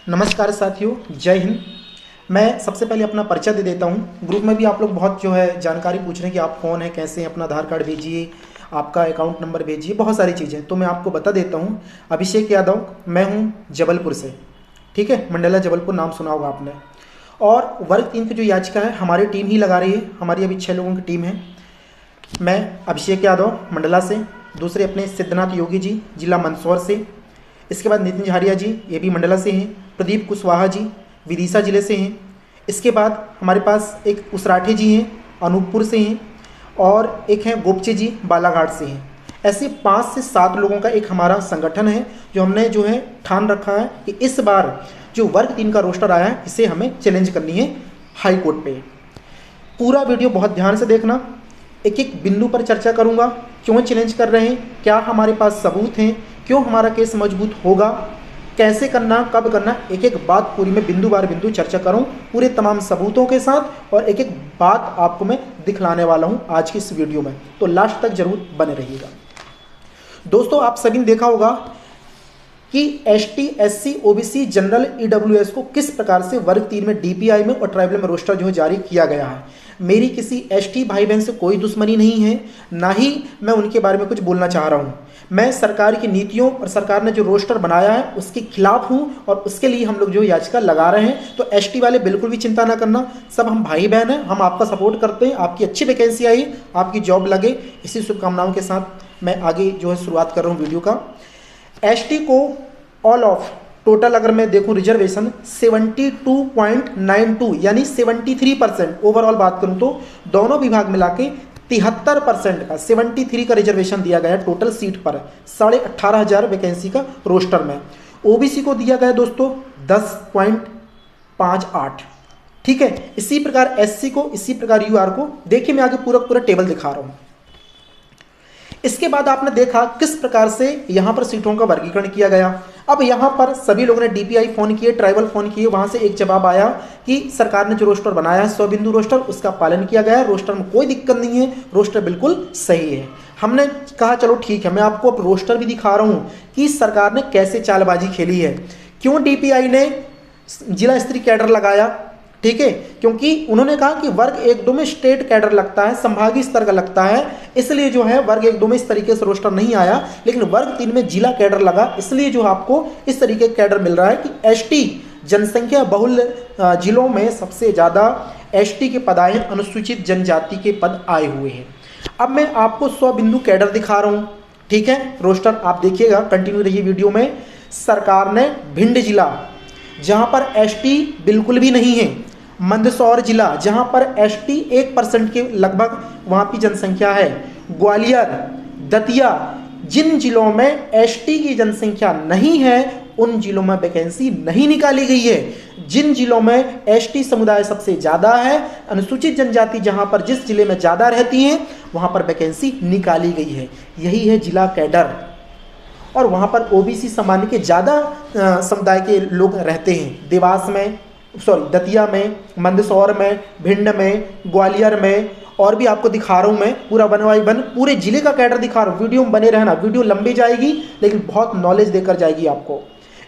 नमस्कार साथियों, जय हिंद। मैं सबसे पहले अपना परिचय दे देता हूँ। ग्रुप में भी आप लोग बहुत जानकारी पूछ रहे हैं कि आप कौन हैं, कैसे हैं, अपना आधार कार्ड भेजिए, आपका अकाउंट नंबर भेजिए, बहुत सारी चीज़ें। तो मैं आपको बता देता हूँ। अभिषेक यादव, मैं हूँ जबलपुर से। ठीक है, मंडला जबलपुर नाम सुना होगा आपने। और वर्ग 3 की जो याचिका है हमारी टीम ही लगा रही है। हमारी अभी 6 लोगों की टीम है। मैं अभिषेक यादव मंडला से, दूसरे अपने सिद्धनाथ योगी जी जिला मंदसौर से, इसके बाद नितिन झारिया जी ये भी मंडला से हैं, प्रदीप कुशवाहा जी विदिशा जिले से हैं। इसके बाद हमारे पास एक उसराठे जी हैं, अनूपपुर से हैं, और एक हैं गोपचे जी बालाघाट से हैं। ऐसे 5 से 7 लोगों का एक हमारा संगठन है जो हमने ठान रखा है कि इस बार जो वर्ग 3 का रोस्टर आया है इसे हमें चैलेंज करनी है हाई कोर्ट पे। पूरा वीडियो बहुत ध्यान से देखना। एक एक बिंदु पर चर्चा करूंगा। क्यों चैलेंज कर रहे हैं, क्या हमारे पास सबूत हैं, क्यों हमारा केस मजबूत होगा, कैसे करना, कब करना, एक एक बात पूरी मैं बिंदु बार बिंदु चर्चा करूं पूरे तमाम सबूतों के साथ, और एक एक बात आपको मैं दिखलाने वाला हूं आज की इस वीडियो में। तो लास्ट तक जरूर बने रहिएगा। दोस्तों, आप सभी ने देखा होगा कि ST, SC, OBC, general, EWS को किस प्रकार से वर्ग 3 में डीपीआई में और ट्राइबल में रोस्टर जारी किया गया है। मेरी किसी एसटी भाई बहन से कोई दुश्मनी नहीं है, ना ही मैं उनके बारे में कुछ बोलना चाह रहा हूं। मैं सरकार की नीतियों और सरकार ने जो रोस्टर बनाया है उसके खिलाफ हूं, और उसके लिए हम लोग याचिका लगा रहे हैं। तो एसटी वाले बिल्कुल भी चिंता ना करना, सब हम भाई बहन हैं, हम आपका सपोर्ट करते हैं। आपकी अच्छी वैकेंसी आई, आपकी जॉब लगे, इसी शुभकामनाओं के साथ मैं आगे शुरुआत कर रहा हूँ वीडियो का। एसटी को ऑल ऑफ टोटल अगर मैं देखूं रिजर्वेशन 72.92 यानी 73% ओवरऑल बात करूं तो दोनों विभाग मिला के 73% का 73 का रिजर्वेशन दिया गया टोटल सीट पर 18,500 वैकेंसी का रोस्टर में। ओबीसी को दिया गया दोस्तों 10.58। ठीक है, इसी प्रकार एससी को, इसी प्रकार यूआर को। देखिए मैं आगे पूरा टेबल दिखा रहा हूं। इसके बाद आपने देखा किस प्रकार से यहां पर सीटों का वर्गीकरण किया गया। अब यहां पर सभी लोगों ने डीपीआई फोन किए, ट्राइबल फोन किए, वहां से एक जवाब आया कि सरकार ने जो रोस्टर बनाया है 100 बिंदु रोस्टर, उसका पालन किया गया, रोस्टर में कोई दिक्कत नहीं है, रोस्टर बिल्कुल सही है। हमने कहा चलो ठीक है, मैं आपको अब रोस्टर भी दिखा रहा हूं कि सरकार ने कैसे चालबाजी खेली है। क्यों डीपीआई ने जिला स्तरीय कैडर लगाया, ठीक है, क्योंकि उन्होंने कहा कि वर्ग 1-2 में स्टेट कैडर लगता है, संभागीय स्तर का लगता है, इसलिए वर्ग 1-2 में इस तरीके से रोस्टर नहीं आया, लेकिन वर्ग 3 में जिला कैडर लगा, इसलिए आपको इस तरीके का कैडर मिल रहा है कि एसटी जनसंख्या बहुल जिलों में सबसे ज्यादा एसटी के पद आए, अनुसूचित जनजाति के पद आए हुए हैं। अब मैं आपको 100 बिंदु कैडर दिखा रहा हूं। ठीक है, रोस्टर आप देखिएगा, कंटिन्यू रहिए वीडियो में। सरकार ने भिंड जिला जहां पर एसटी बिल्कुल भी नहीं है, मंदसौर जिला जहां पर एसटी 1% के लगभग वहां की जनसंख्या है, ग्वालियर, दतिया, जिन जिलों में एसटी की जनसंख्या नहीं है उन जिलों में वैकेंसी नहीं निकाली गई है। जिन जिलों में एसटी समुदाय सबसे ज्यादा है, अनुसूचित जनजाति जहां पर जिस जिले में ज्यादा रहती हैं वहां पर वैकेंसी निकाली गई है। यही है जिला कैडर। और वहां पर ओबीसी सामान्य के ज्यादा समुदाय के लोग रहते हैं। देवास में, दतिया में, मंदसौर में, भिंड में, ग्वालियर में, और भी आपको दिखा रहा हूं मैं पूरा वन बाई वन, पूरे जिले का कैडर दिखा रहा हूं। वीडियो में बने रहना, वीडियो लंबी जाएगी लेकिन बहुत नॉलेज देकर जाएगी आपको।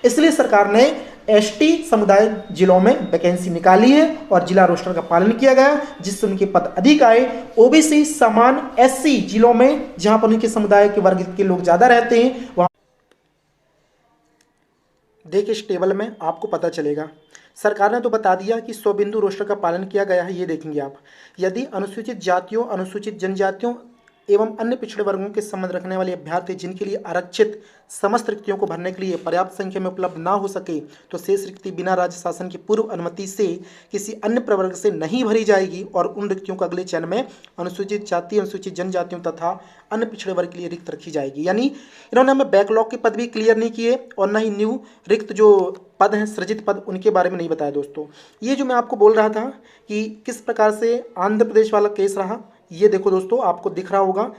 इसलिए सरकार ने एसटी समुदाय जिलों में वैकेंसी निकाली है और जिला रोस्टर का पालन किया गया, जिससे उनके पद अधिक आए। ओबीसी समान एससी जिलों में जहां पर उनके समुदाय के वर्ग के लोग ज्यादा रहते हैं वहां देखिए इस टेबल में आपको पता चलेगा। सरकार ने तो बता दिया कि 100 बिंदु रोस्टर का पालन किया गया है। ये देखेंगे आप, यदि अनुसूचित जातियों, अनुसूचित जनजातियों एवं अन्य पिछड़े वर्गों के संबंध रखने वाले अभ्यर्थी जिनके लिए आरक्षित समस्त रिक्तियों को भरने के लिए पर्याप्त संख्या में उपलब्ध ना हो सके तो शेष रिक्ति बिना राज्य शासन की पूर्व अनुमति से किसी अन्य प्रवर्ग से नहीं भरी जाएगी, और उन रिक्तियों को अगले चयन में अनुसूचित जाति, अनुसूचित जनजातियों तथा अन्य पिछड़े वर्ग के लिए रिक्त रखी जाएगी। यानी इन्होंने हमें बैकलॉग के पद भी क्लियर नहीं किए और न ही न्यू रिक्त जो पद हैं, सृजित पद, उनके बारे में नहीं बताया। दोस्तों, ये जो मैं आपको बोल रहा था कि किस प्रकार से आंध्र प्रदेश वाला केस रहा, ये देखो दोस्तों, आपको दिख रहा होगा।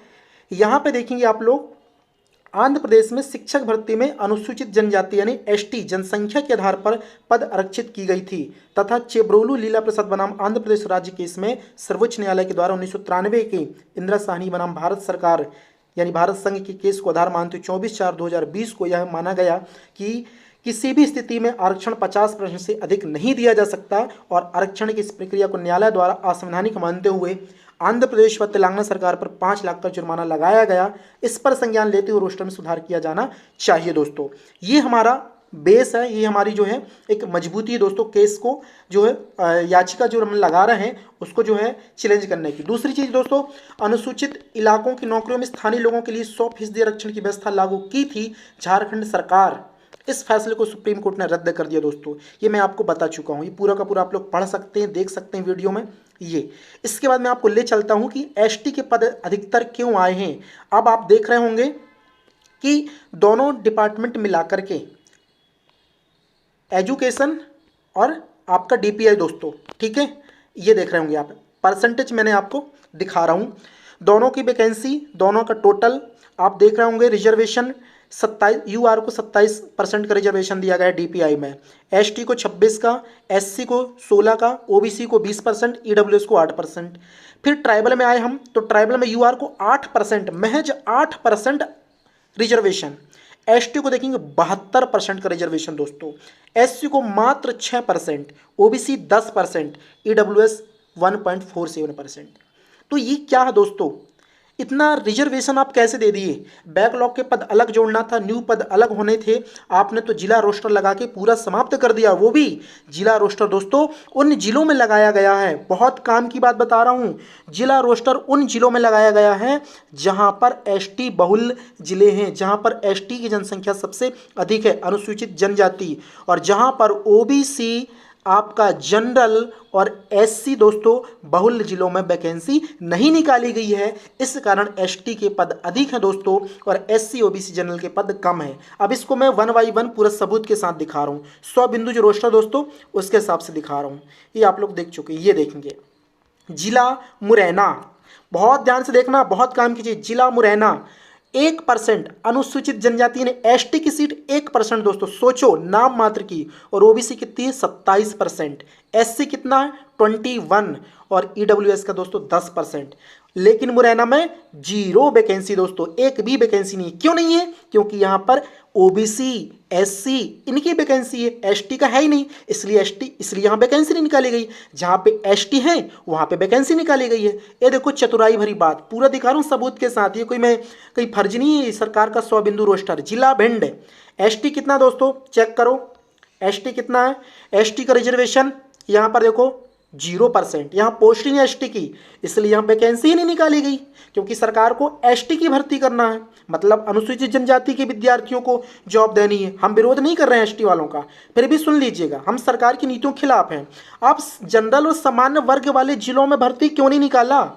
यहां पे देखेंगे आप लोग, आंध्र प्रदेश में शिक्षक भर्ती में अनुसूचित जनजाति यानी एसटी जनसंख्या के आधार पर पद आरक्षित की गई थी, तथा चेब्रोलू लीला प्रसाद बनाम आंध्र प्रदेश राज्य केस में सर्वोच्च न्यायालय के द्वारा 1993 के इंदिरा साहनी बनाम भारत सरकार यानी भारत संघ के केस को आधार मानते 24/4/2020 को यह माना गया कि किसी भी स्थिति में आरक्षण 50% से अधिक नहीं दिया जा सकता और आरक्षण की इस प्रक्रिया को न्यायालय द्वारा असंवैधानिक मानते हुए आंध्र प्रदेश व तेलंगाना सरकार पर 5 लाख का जुर्माना लगाया गया। इस पर संज्ञान लेते हुए रोस्टर में सुधार किया जाना चाहिए। दोस्तों ये हमारा बेस है, ये हमारी जो है एक मजबूती है दोस्तों, केस को जो है याचिका जो हम लगा रहे हैं उसको जो है चैलेंज करने की। दूसरी चीज दोस्तों, अनुसूचित इलाकों की नौकरियों में स्थानीय लोगों के लिए 100% आरक्षण की व्यवस्था लागू की थी झारखंड सरकार। इस फैसले को सुप्रीम कोर्ट ने रद्द कर दिया। दोस्तों ये मैं आपको बता चुका हूँ, ये पूरा का पूरा आप लोग पढ़ सकते हैं, देख सकते हैं वीडियो में। ये इसके बाद मैं आपको ले चलता हूँ कि एसटी के पद अधिकतर क्यों आए हैं। अब आप देख रहे होंगे कि दोनों डिपार्टमेंट मिलाकर के एजुकेशन और आपका डीपीआई दोस्तों, ठीक है, ये देख रहे होंगे आप, परसेंटेज मैंने आपको दिखा रहा हूँ दोनों की वैकेंसी, दोनों का टोटल आप देख रहे होंगे। रिजर्वेशन 27, यूआर को 27% का रिजर्वेशन दिया गया है डीपीआई में, एसटी को 26 का, एससी को 16 का, ओबीसी को 20%, ईडब्ल्यूएस को 8%। फिर ट्राइबल में आए हम तो ट्राइबल में यूआर को 8%, महज 8% रिजर्वेशन। एसटी को देखेंगे 72% का रिजर्वेशन दोस्तों, एससी को मात्र 6%, ओबीसी 10%, ईडब्ल्यूएस 1.47%। तो ये क्या है दोस्तों, इतना रिजर्वेशन आप कैसे दे दिए? बैकलॉग के पद अलग जोड़ना था, न्यू पद अलग होने थे, आपने तो जिला रोस्टर लगा के पूरा समाप्त कर दिया। वो भी जिला रोस्टर दोस्तों उन जिलों में लगाया गया है, बहुत काम की बात बता रहा हूँ, जिला रोस्टर उन जिलों में लगाया गया है जहां पर एसटी बहुल जिले हैं, जहां पर एसटी की जनसंख्या सबसे अधिक है, अनुसूचित जनजाति, और जहां पर ओबीसी आपका जनरल और एससी दोस्तों बहुल जिलों में वैकेंसी नहीं निकाली गई है। इस कारण एसटी के पद अधिक हैं दोस्तों और एससी ओबीसी जनरल के पद कम है। अब इसको मैं 1 बाई 1 पूरा सबूत के साथ दिखा रहा हूँ, 100 बिंदु जो रोस्टर दोस्तों उसके हिसाब से दिखा रहा हूँ। ये आप लोग देख चुके, ये देखेंगे जिला मुरैना, बहुत ध्यान से देखना, बहुत काम की चीज, जिला मुरैना 1% अनुसूचित जनजाति ने एसटी की सीट 1% दोस्तों, सोचो नाम मात्र की, और ओबीसी कितनी है 27%, एससी कितना है 21 और ईडब्ल्यूएस का दोस्तों 10%। लेकिन मुरैना में 0 वैकेंसी दोस्तों, एक भी वैकेंसी नहीं। क्यों नहीं है? क्योंकि यहां पर ओबीसी एससी इनकी वैकेंसी है, एसटी का है ही नहीं, इसलिए यहां वैकेंसी नहीं निकाली गई। जहां पे एसटी है वहां पे वैकेंसी निकाली गई है। ये देखो चतुराई भरी बात, पूरा दिखा रहा हूं सबूत के साथ, ये कोई मैं कहीं फर्ज नहीं है। सरकार का 100 बिंदु रोस्टर, जिला भिंड, एसटी कितना दोस्तों चेक करो, एसटी कितना है, एसटी का रिजर्वेशन यहां पर देखो 0%, यहाँ पोस्टिंग है एसटी की, इसलिए यहाँ वैकेंसी ही नहीं निकाली गई, क्योंकि सरकार को एसटी की भर्ती करना है, मतलब अनुसूचित जनजाति के विद्यार्थियों को जॉब देनी है। हम विरोध नहीं कर रहे हैं एसटी वालों का, फिर भी सुन लीजिएगा, हम सरकार की नीतियों के खिलाफ हैं। आप जनरल और सामान्य वर्ग वाले जिलों में भर्ती क्यों नहीं निकाला?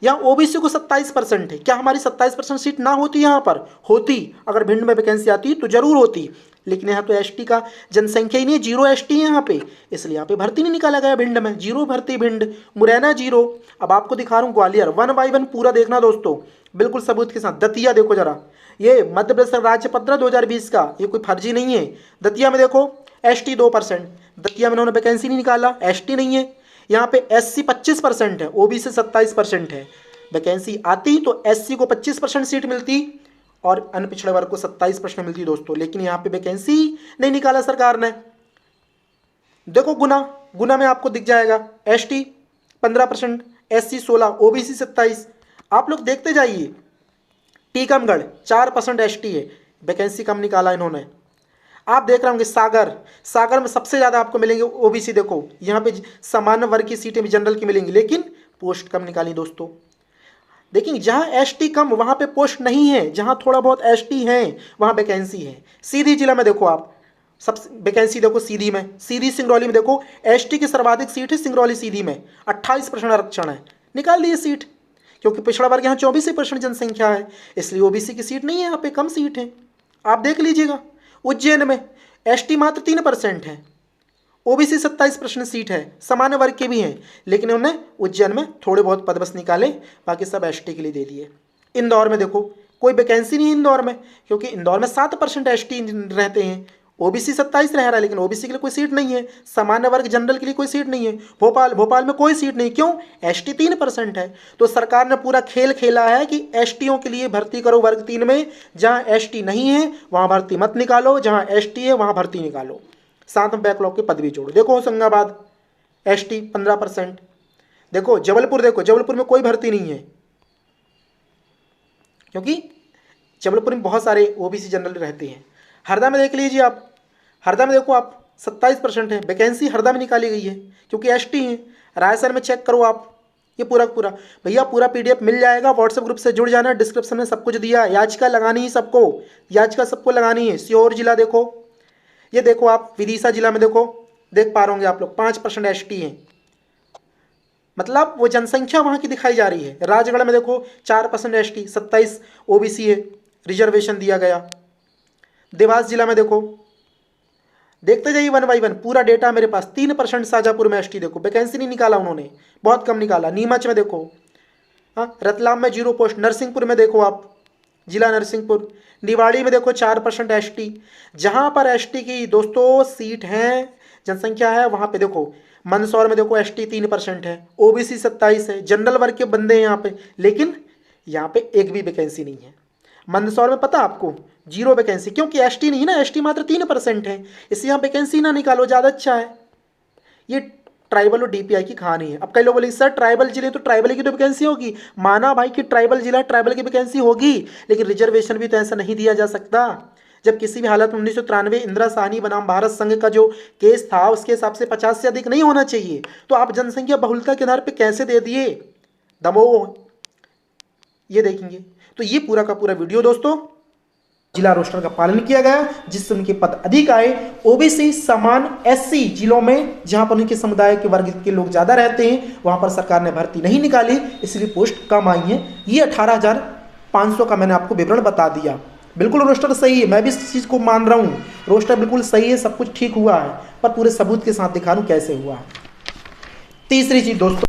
यहाँ ओबीसी को 27% है, क्या हमारी 27% सीट ना होती? यहाँ पर होती, अगर भिंड में वैकेंसी आती तो जरूर होती, लेकिन यहाँ तो एसटी का जनसंख्या ही नहीं है, 0 एसटी है यहाँ पे, इसलिए यहाँ पे भर्ती नहीं निकाला गया भिंड में, 0 भर्ती भिंड, मुरैना 0। अब आपको दिखा रहा हूँ ग्वालियर, 1 बाई 1 पूरा देखना दोस्तों, बिल्कुल सबूत के साथ। दतिया देखो जरा, ये मध्य प्रदेश राज्य पत्र 2020 का, ये कोई फर्जी नहीं है। दतिया में देखो एसटी 2%, दतिया में उन्होंने वैकेंसी नहीं निकाला, एसटी नहीं है। यहाँ पे एससी 25% है, ओबीसी 27% है। वैकेंसी आती तो एससी को 25% सीट मिलती और अन्य पिछड़े वर्ग को 27% मिलती दोस्तों, लेकिन यहाँ पे वैकेंसी नहीं निकाला सरकार ने। देखो गुना में आपको दिख जाएगा, एसटी 15%, एससी 16, ओबीसी 27। आप लोग देखते जाइए। टीकमगढ़ 4% एसटी है, वैकेंसी कम निकाला इन्होंने। आप देख रहे होंगे सागर में सबसे ज़्यादा आपको मिलेंगे ओबीसी, देखो यहाँ पे सामान्य वर्ग की सीटें भी जनरल की मिलेंगी, लेकिन पोस्ट कम निकाली दोस्तों। देखिए जहाँ एसटी कम वहाँ पे पोस्ट नहीं है, जहाँ थोड़ा बहुत एसटी है वहाँ वैकेंसी है। सीधी जिला में देखो आप, सब वैकेंसी देखो सीधी में, सीधी सिंगरौली में देखो एसटी की सर्वाधिक सीट है सिंगरौली सीधी में, 28% आरक्षण है, निकाल दिए सीट, क्योंकि पिछड़ा वर्ग यहाँ 24% जनसंख्या है, इसलिए ओबीसी की सीट नहीं है, यहाँ पे कम सीट है। आप देख लीजिएगा उज्जैन में एसटी मात्र 3% है, ओबीसी 27% सीट है, सामान्य वर्ग के भी हैं, लेकिन उन्होंने उज्जैन में थोड़े बहुत पद बस निकाले, बाकी सब एसटी के लिए दे दिए। इंदौर में देखो कोई वैकेंसी नहीं है इंदौर में, क्योंकि इंदौर में 7% एसटी रहते हैं, ओबीसी 27 रह रहा है, लेकिन ओबीसी के लिए कोई सीट नहीं है, सामान्य वर्ग जनरल के लिए कोई सीट नहीं है। भोपाल में कोई सीट नहीं, क्यों? एसटी 3% है। तो सरकार ने पूरा खेल खेला है कि एसटीओं के लिए भर्ती करो वर्ग 3 में, जहां एसटी नहीं है वहां भर्ती मत निकालो, जहां एसटी है वहां भर्ती निकालो, साथ में बैकलॉग के पद भी जोड़ो। देखो होशंगाबाद एसटी 15%, देखो जबलपुर में कोई भर्ती नहीं है, क्योंकि जबलपुर में बहुत सारे ओबीसी जनरल रहते हैं। हरदा में देख लीजिए आप, हरदा में देखो आप 27% है, वैकेंसी हरदा में निकाली गई है क्योंकि एसटी है। रायसर में चेक करो आप, ये पूरा भैया पूरा पीडीएफ मिल जाएगा, व्हाट्सएप ग्रुप से जुड़ जाना, डिस्क्रिप्शन में सब कुछ दिया। याचिका लगानी है सबको, याचिका सबको लगानी है। सीहोर जिला देखो, ये देखो आप, विदिशा जिला में देखो, देख पा रहे होंगे आप लोग 5% एसटी है, मतलब वो जनसंख्या वहां की दिखाई जा रही है। राजगढ़ में देखो 4% एसटी, 27 ओबीसी है, रिजर्वेशन दिया गया। देवास जिला में देखो, देखते जाइए 1 बाई 1, पूरा डेटा मेरे पास। 3% शाजापुर में एसटी, देखो वैकेंसी नहीं निकाला उन्होंने, बहुत कम निकाला। नीमच में देखो, रतलाम में 0 पोस्ट, नरसिंहपुर में देखो आप, जिला नरसिंहपुर, निवाड़ी में देखो 4% एसटी। जहां पर एसटी की दोस्तों सीट है, जनसंख्या है, वहां पे देखो मंदसौर में देखो एसटी 3% है, ओबीसी 27 है, जनरल वर्ग के बंदे हैं यहाँ पे, लेकिन यहाँ पे एक भी वैकेंसी नहीं है। मंदसौर में पता आपको 0 वैकेंसी, क्योंकि एसटी नहीं ना, एसटी मात्र 3% है, इसलिए यहाँ वैकेंसी ना निकालो, ज़्यादा अच्छा है। ये ट्राइबल और डीपीआई की कहानी है। अब कई लोग बोले सर ट्राइबल जिले तो ट्राइबल की तो वैकेंसी होगी, माना भाई कि ट्राइबल जिला ट्राइबल की वैकेंसी होगी, लेकिन रिजर्वेशन भी तो ऐसा नहीं दिया जा सकता। जब किसी भी हालत में 1993 इंदिरा साहनी बनाम भारत संघ का जो केस था, उसके हिसाब से 50 से अधिक नहीं होना चाहिए, तो आप जनसंख्या बहुलता के आधार पर कैसे दे दिए? दमोह, ये देखेंगे। तो ये पूरा का पूरा वीडियो दोस्तों, जिला रोस्टर का पालन किया गया, जिससे उनके पद अधिक आए। ओबीसी समान एससी जिलों में जहां पर उनके समुदाय के वर्ग के लोग ज्यादा रहते हैं, वहां पर सरकार ने भर्ती नहीं निकाली, इसलिए पोस्ट कम आई है। ये 18,500 का मैंने आपको विवरण बता दिया। बिल्कुल रोस्टर सही है, मैं भी इस चीज को मान रहा हूं, रोस्टर बिल्कुल सही है, सब कुछ ठीक हुआ है, पर पूरे सबूत के साथ दिखा दूं कैसे हुआ है। तीसरी चीज दोस्तों,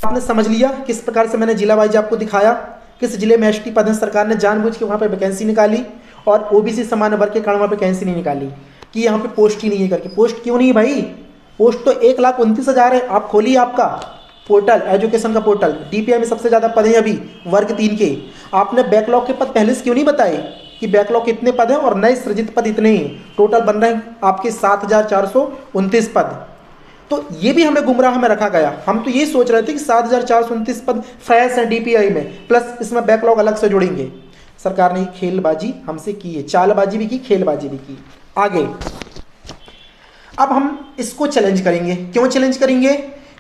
आपने समझ लिया किस प्रकार से मैंने जिला वाइज आपको दिखाया, किस जिले में एसटी पद है, सरकार ने जानबूझ के वहां पर वैकेंसी निकाली, और ओबीसी समान वर्ग के कारण वहां पे वैकेंसी नहीं निकाली कि यहाँ पे पोस्ट ही नहीं है करके। पोस्ट क्यों नहीं भाई? पोस्ट तो 1,29,000 है। आप खोलिए आपका पोर्टल, एजुकेशन का पोर्टल, डीपीआई में सबसे ज्यादा पद हैं अभी वर्ग 3 के। आपने बैकलॉग के पद पहले से क्यों नहीं बताए कि बैकलॉग के इतने पद हैं और नए सृजित पद इतने हैं? टोटल बन रहे हैं आपके 7,429 पद। तो ये भी हमें गुमराह में रखा गया। हम तो ये सोच रहे थे कि 7,429 पद फ्रेश हैं डीपीआई में, प्लस इसमें बैकलॉग अलग से जोड़ेंगे। सरकार ने खेलबाजी हमसे की है, चालबाजी भी की, खेलबाजी भी की। आगे अब हम इसको चैलेंज करेंगे। क्यों चैलेंज करेंगे?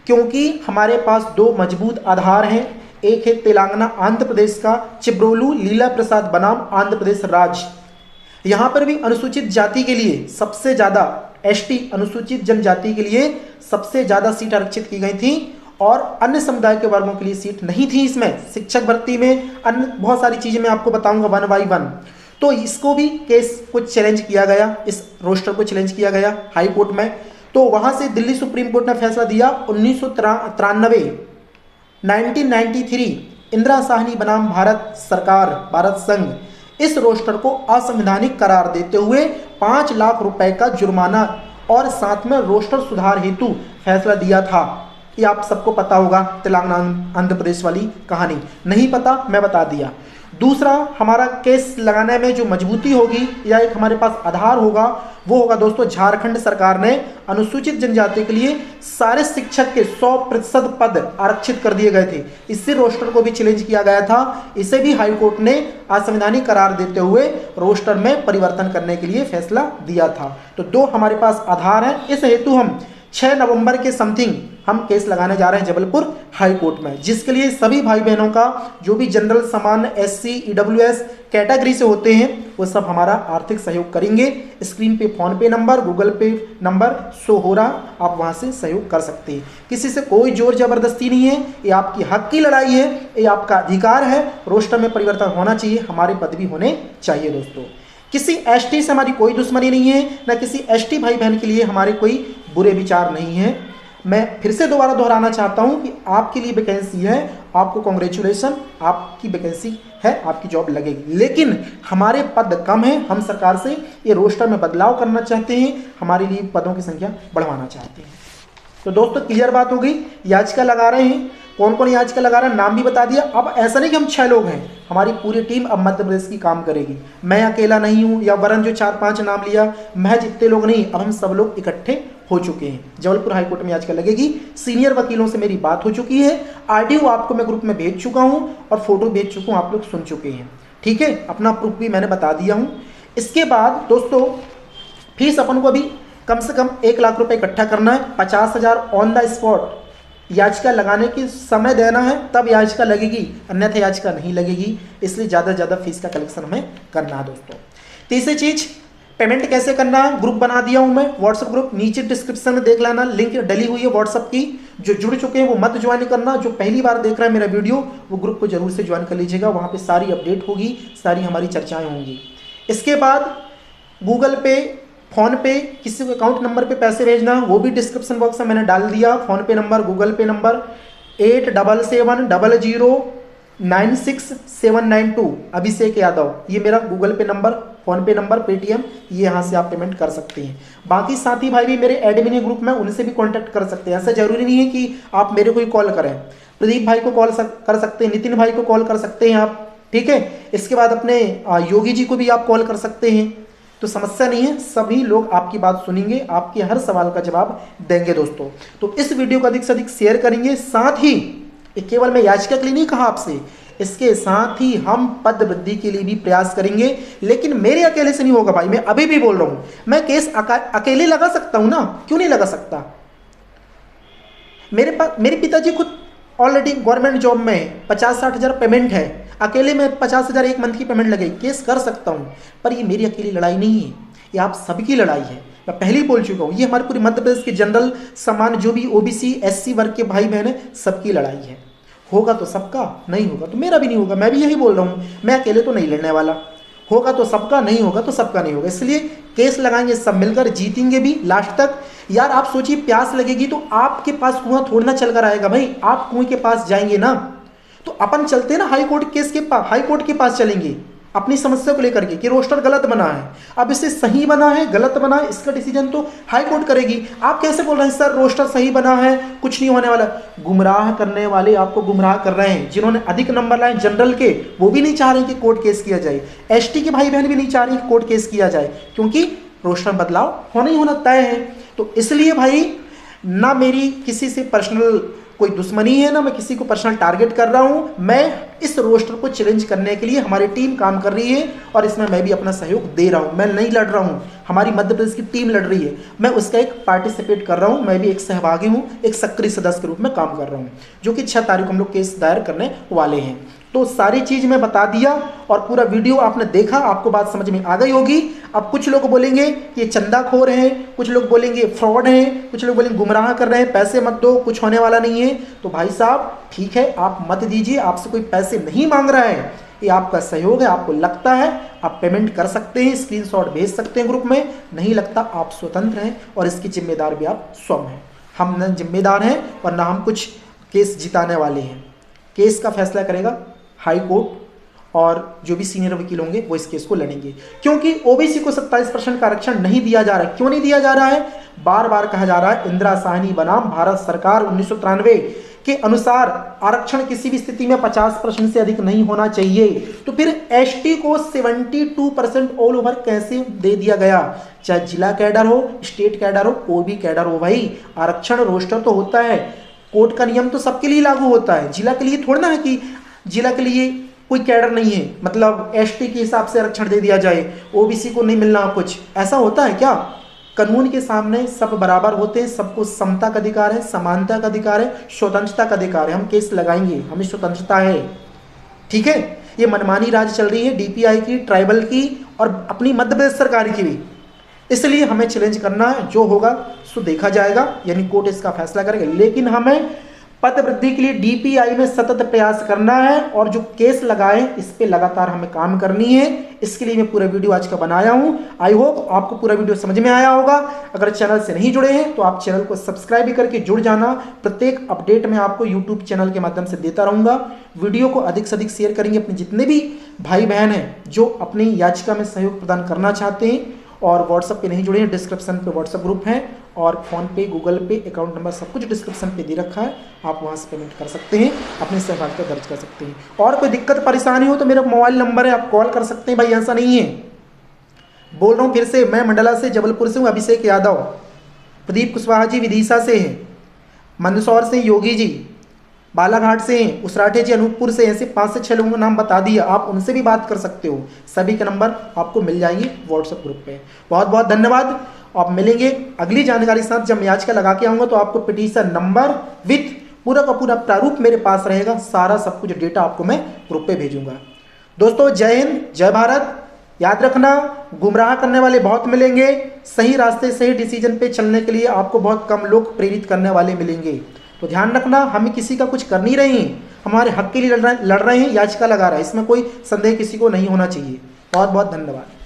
क्योंकि हमारे पास 2 मजबूत आधार हैं। एक है तेलंगाना आंध्र प्रदेश का चिब्रोलू लीला प्रसाद बनाम आंध्र प्रदेश राज्य। यहां पर भी अनुसूचित जाति के लिए सबसे ज्यादा, एसटी अनुसूचित जनजाति के लिए सबसे ज्यादा सीट आरक्षित की गई थी, और अन्य समुदाय के वर्गों के लिए सीट नहीं थी इसमें। शिक्षक भर्ती में अन्य बहुत सारी चीजें मैं आपको बताऊंगा 1 बाई 1। तो इसको भी केस को चैलेंज किया गया, इस रोस्टर को चैलेंज किया गया हाई कोर्ट में। तो वहां से दिल्ली सुप्रीम कोर्ट ने फैसला दिया 1993 इंदिरा साहनी बनाम भारत सरकार, भारत संघ, इस रोस्टर को असंवैधानिक करार देते हुए 5 लाख रुपए का जुर्माना और साथ में रोस्टर सुधार हेतु फैसला दिया था। ये आप सबको पता होगा, तेलंगाना आंध्र प्रदेश वाली कहानी। नहीं पता, मैं बता दिया। दूसरा, हमारा केस लगाने में जो मजबूती होगी या एक हमारे पास आधार होगा, वो होगा दोस्तों, झारखंड सरकार ने अनुसूचित जनजाति के लिए सारे शिक्षक के 100% पद आरक्षित कर दिए गए थे। इससे रोस्टर को भी चैलेंज किया गया था। इसे भी हाईकोर्ट ने असंवैधानिक करार देते हुए रोस्टर में परिवर्तन करने के लिए फैसला दिया था। तो 2 हमारे पास आधार हैं। इस हेतु हम 6 नवंबर के समथिंग हम केस लगाने जा रहे हैं जबलपुर हाई कोर्ट में, जिसके लिए सभी भाई बहनों का जो भी जनरल सामान्य एससी ईडब्ल्यूएस कैटेगरी से होते हैं वो सब हमारा आर्थिक सहयोग करेंगे। स्क्रीन पे फोन पे नंबर, गूगल पे नंबर शो हो रहा, आप वहां से सहयोग कर सकते हैं। किसी से कोई जोर जबरदस्ती नहीं है, ये आपकी हक की लड़ाई है, ये आपका अधिकार है। रोस्टर में परिवर्तन होना चाहिए, हमारे पद भी होने चाहिए दोस्तों। किसी एसटी से हमारी कोई दुश्मनी नहीं है, ना किसी एसटी भाई बहन के लिए हमारे कोई बुरे विचार नहीं है। मैं फिर से दोबारा दोहराना चाहता हूं कि आपके लिए वैकेंसी है, आपको कॉन्ग्रेचुलेसन, आपकी वैकेंसी है, आपकी जॉब लगेगी। लेकिन हमारे पद कम हैं, हम सरकार से ये रोस्टर में बदलाव करना चाहते हैं, हमारे लिए पदों की संख्या बढ़वाना चाहते हैं। तो दोस्तों क्लियर बात हो गई। याचिका लगा रहे हैं, कौन कौन याचिका लगा रहा है नाम भी बता दिया। अब ऐसा नहीं कि हम 6 लोग हैं, हमारी पूरी टीम अब मध्य प्रदेश की काम करेगी। मैं अकेला नहीं हूं, या वरन जो 4-5 नाम लिया, महज इतने लोग नहीं, अब हम सब लोग इकट्ठे हो चुके हैं। जबलपुर हाईकोर्ट में याचिका लगेगी। सीनियर वकीलों से मेरी बात हो चुकी है, ऑडियो आपको मैं ग्रुप में भेज चुका हूं और फोटो भेज चुका हूं, आप लोग सुन चुके हैं। ठीक है, अपना प्रूफ भी मैंने बता दिया हूं। इसके बाद दोस्तों फीस अपन को अभी कम से कम 1 लाख रुपए इकट्ठा करना है। 50,000 ऑन द स्पॉट याचिका लगाने की समय देना है, तब याचिका लगेगी, अन्यथा याचिका नहीं लगेगी। इसलिए ज़्यादा से ज़्यादा फीस का कलेक्शन हमें करना है दोस्तों। तीसरी चीज़, पेमेंट कैसे करना है, ग्रुप बना दिया हूं मैं, व्हाट्सएप ग्रुप, नीचे डिस्क्रिप्शन में देख लेना, लिंक डली हुई है व्हाट्सएप की। जो जुड़ चुके हैं वो मत ज्वाइन करना, जो पहली बार देख रहा है मेरा वीडियो वो ग्रुप को जरूर से ज्वाइन कर लीजिएगा, वहाँ पे सारी अपडेट होगी, सारी हमारी चर्चाएँ होंगी। इसके बाद गूगल पे, फ़ोन पे, किसी को अकाउंट नंबर पे पैसे भेजना वो भी डिस्क्रिप्शन बॉक्स में मैंने डाल दिया। फ़ोन पे नंबर, गूगल पे नंबर 8770096792, अभिषेक यादव, ये मेरा गूगल पे नंबर, फ़ोन पे नंबर, पेटीएम, ये यहाँ से आप पेमेंट कर सकते हैं। बाकी साथी भाई भी मेरे एडमिन ग्रुप में, उनसे भी कॉन्टैक्ट कर सकते हैं। ऐसा जरूरी नहीं है कि आप मेरे को ही कॉल करें, प्रदीप भाई को कॉल कर सकते हैं, नितिन भाई को कॉल कर सकते हैं आप। ठीक है, इसके बाद अपने योगी जी को भी आप कॉल कर सकते हैं, तो समस्या नहीं है, सभी लोग आपकी बात सुनेंगे, आपके हर सवाल का जवाब देंगे दोस्तों। तो इस वीडियो को अधिक से अधिक शेयर करेंगे। साथ ही केवल मैं याचिका के लिए नहीं कहा आपसे, इसके साथ ही हम पद वृद्धि के लिए भी प्रयास करेंगे। लेकिन मेरे अकेले से नहीं होगा भाई, मैं अभी भी बोल रहा हूं, मैं केस अकेले लगा सकता हूं ना, क्यों नहीं लगा सकता। मेरे पिताजी खुद ऑलरेडी गवर्नमेंट जॉब में 50-60 हज़ार पेमेंट है, अकेले में 50,000 एक मंथ की पेमेंट लगेगी, केस कर सकता हूँ। पर ये मेरी अकेली लड़ाई नहीं है, ये आप सबकी लड़ाई है। मैं पहले ही बोल चुका हूँ, ये हमारे पूरे मध्य प्रदेश के जनरल सामान्य जो भी ओबीसी एससी वर्ग के भाई बहन है, सबकी लड़ाई है। होगा तो सबका, नहीं होगा तो मेरा भी नहीं होगा। मैं भी यही बोल रहा हूँ, मैं अकेले तो नहीं लड़ने वाला। होगा तो सबका, नहीं होगा तो सबका नहीं होगा। इसलिए केस लगाएंगे, सब मिलकर जीतेंगे भी लास्ट तक। यार आप सोचिए, प्यास लगेगी तो आपके पास कुआं थोड़ा ना चल कर आएगा भाई, आप कुएं के पास जाएंगे ना। तो अपन चलते ना हाई कोर्ट केस के पास, हाई कोर्ट के पास चलेंगे अपनी समस्या को लेकर के कि रोस्टर गलत बना है। अब इसे सही बना है, गलत बना है, इसका डिसीजन तो हाई कोर्ट करेगी। आप कैसे बोल रहे हैं सर रोस्टर सही बना है, कुछ नहीं होने वाला। गुमराह करने वाले आपको गुमराह कर रहे हैं। जिन्होंने अधिक नंबर लाए जनरल के, वो भी नहीं चाह रहे कि कोर्ट केस किया जाए। एसटी के भाई बहन भी नहीं चाह रहे कि कोर्ट केस किया जाए, क्योंकि रोस्टर बदलाव होना ही होना तय है। तो इसलिए भाई, ना मेरी किसी से पर्सनल कोई दुश्मनी है, ना मैं किसी को पर्सनल टारगेट कर रहा हूं। मैं इस रोस्टर को चैलेंज करने के लिए हमारी टीम काम कर रही है और इसमें मैं भी अपना सहयोग दे रहा हूं। मैं नहीं लड़ रहा हूं, हमारी मध्य प्रदेश की टीम लड़ रही है, मैं उसका एक पार्टिसिपेट कर रहा हूं। मैं भी एक सहभागी हूं, एक सक्रिय सदस्य के रूप में काम कर रहा हूं, जो कि 6 तारीख को हम लोग केस दायर करने वाले हैं। तो सारी चीज मैं बता दिया और पूरा वीडियो आपने देखा, आपको बात समझ में आ गई होगी। अब कुछ लोग बोलेंगे कि ये चंदाखोर हैं, कुछ लोग बोलेंगे फ्रॉड हैं, कुछ लोग बोलेंगे गुमराह कर रहे हैं, पैसे मत दो, कुछ होने वाला नहीं है। तो भाई साहब ठीक है, आप मत दीजिए, आपसे कोई पैसे नहीं मांग रहा है, ये आपका सहयोग है। आपको लगता है आप पेमेंट कर सकते हैं, स्क्रीनशॉट भेज सकते हैं ग्रुप में, नहीं लगता आप स्वतंत्र हैं और इसकी जिम्मेदार भी आप स्वयं हैं। हम न जिम्मेदार हैं और ना हम कुछ केस जिताने वाले हैं। केस का फैसला करेगा हाई कोर्ट और जो भी सीनियर वकील होंगे वो इस केस को लड़ेंगे, क्योंकि ओबीसी को 27% का आरक्षण नहीं दिया जा रहा है। क्यों नहीं दिया जा रहा है? बार बार कहा जा रहा है, इंदिरा साहनी बनाम भारत सरकार 1993 के अनुसार आरक्षण किसी भी स्थिति में 50% से अधिक नहीं होना चाहिए। तो फिर एसटी को 72% ऑल ओवर कैसे दे दिया गया? चाहे जिला कैडर हो, स्टेट कैडर हो, कोई भी कैडर हो भाई, आरक्षण रोस्टर तो होता है। कोर्ट का नियम तो सबके लिए लागू होता है, जिला के लिए थोड़ा ना है कि जिला के लिए कोई कैडर नहीं है, मतलब एसटी के हिसाब से आरक्षण दे दिया जाए, ओबीसी को नहीं मिलना कुछ, ऐसा होता है क्या? कानून के सामने सब बराबर होते हैं, सबको समता का अधिकार है, समानता का अधिकार है, स्वतंत्रता का अधिकार है। हम केस लगाएंगे, हमें स्वतंत्रता है। ठीक है, ये मनमानी राज चल रही है डीपीआई की, ट्राइबल की और अपनी मध्य प्रदेश सरकार की भी। इसलिए हमें चैलेंज करना है, जो होगा सो देखा जाएगा, यानी कोर्ट इसका फैसला करेगा। लेकिन हमें पद वृद्धि के लिए डीपीआई में सतत प्रयास करना है और जो केस लगाए इस पे लगातार हमें काम करनी है। इसके लिए मैं पूरा वीडियो आज का बनाया हूं। आई होप आपको पूरा वीडियो समझ में आया होगा। अगर चैनल से नहीं जुड़े हैं तो आप चैनल को सब्सक्राइब भी करके जुड़ जाना। प्रत्येक अपडेट मैं आपको यूट्यूब चैनल के माध्यम से देता रहूंगा। वीडियो को अधिक से अधिक शेयर करेंगे अपने जितने भी भाई बहन हैं जो अपनी याचिका में सहयोग प्रदान करना चाहते हैं। और व्हाट्सएप पे नहीं जुड़े हैं, डिस्क्रिप्शन पे व्हाट्सएप ग्रुप है और फ़ोन पे, गूगल पे, अकाउंट नंबर सब कुछ डिस्क्रिप्शन पे दे रखा है। आप वहाँ से पेमेंट कर सकते हैं, अपनी सहभागिता दर्ज कर सकते हैं। और कोई दिक्कत परेशानी हो तो मेरा मोबाइल नंबर है, आप कॉल कर सकते हैं। भाई ऐसा नहीं है, बोल रहा हूँ फिर से, मैं मंडला से, जबलपुर से हूँ, अभिषेक यादव। प्रदीप कुशवाहा जी विदिशा से हैं, मंदसौर से योगी जी, बालाघाट से हैं, उसराठे जी अनूपपुर से। ऐसे 5 से 6 लोगों का नाम बता दिया, आप उनसे भी बात कर सकते हो। सभी के नंबर आपको मिल जाएंगे व्हाट्सएप ग्रुप पे। बहुत बहुत धन्यवाद। आप मिलेंगे अगली जानकारी साथ। जब मैं याचिका लगा के आऊँगा तो आपको पिटीशन नंबर विथ पूरा का पूरा प्रारूप मेरे पास रहेगा। सारा सब कुछ डेटा आपको मैं ग्रुप पे भेजूंगा। दोस्तों जय हिंद, जय भारत। याद रखना, गुमराह करने वाले बहुत मिलेंगे, सही रास्ते सही डिसीजन पे चलने के लिए आपको बहुत कम लोग प्रेरित करने वाले मिलेंगे। तो ध्यान रखना, हमें किसी का कुछ कर नहीं रहे हैं, हमारे हक के लिए लड़ रहे हैं, याचिका लगा रहा है, इसमें कोई संदेह किसी को नहीं होना चाहिए। बहुत बहुत धन्यवाद।